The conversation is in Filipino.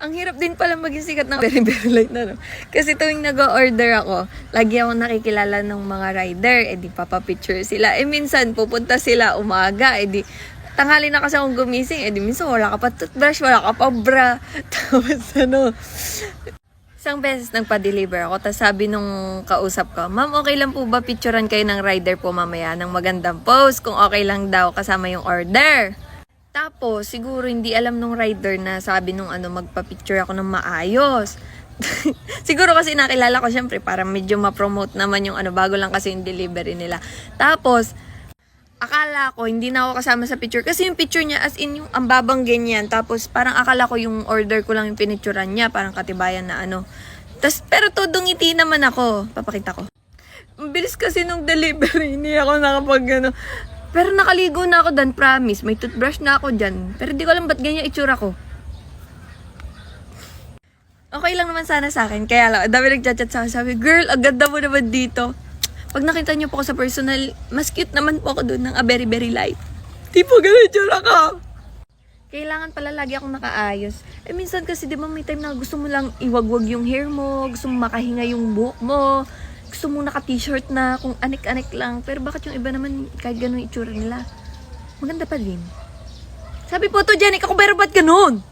Ang hirap din pala maging sikat ng very very light na, no? Kasi tuwing nag-order ako, lagi ako nakikilala ng mga rider, di papapicture sila. Minsan, pupunta sila umaga, di tanghali na kasi akong gumising, di minsan wala ka pa toothbrush, wala ka pa bra. Tapos isang beses nagpa-deliver ako, tapos sabi nung kausap ko, ma'am, okay lang po ba picturean kayo ng rider po mamaya ng magandang post? Kung okay lang daw kasama yung order. Tapos, siguro hindi alam nung rider na sabi nung magpa-picture ako ng maayos. Siguro kasi nakilala ko syempre para medyo ma-promote naman yung bago lang kasi yung delivery nila. Tapos, akala ko hindi na ako kasama sa picture kasi yung picture niya as in yung ambabang ganyan. Tapos, parang akala ko yung order ko lang yung pinicturean niya, parang katibayan na Tapos, pero todo ngiti naman ako. Papakita ko. Ang bilis kasi nung delivery, hindi ako nakapag Pero nakaligo na ako dan, promise. May toothbrush na ako dyan. Pero di ko alam ba't ganyan itsura ko. Okay lang naman sana sa akin. Kaya lang, dami nagchat-chat sa akin. Sabi, girl, ang ganda mo naman dito. Pag nakita niyo po ako sa personal, mas cute naman po ako doon ng a very very light. Di po ganun itsura ka. Kailangan pala lagi akong nakaayos. Minsan kasi di ba may time na gusto mo lang iwagwag yung hair mo, gusto mo makahinga yung buhok mo, gusto mo naka-t-shirt na kung anik-anik lang. Pero bakit yung iba naman kahit ganun yung itsura nila? Maganda pa din. Sabi po to, Janik, ako pero ba't ganun?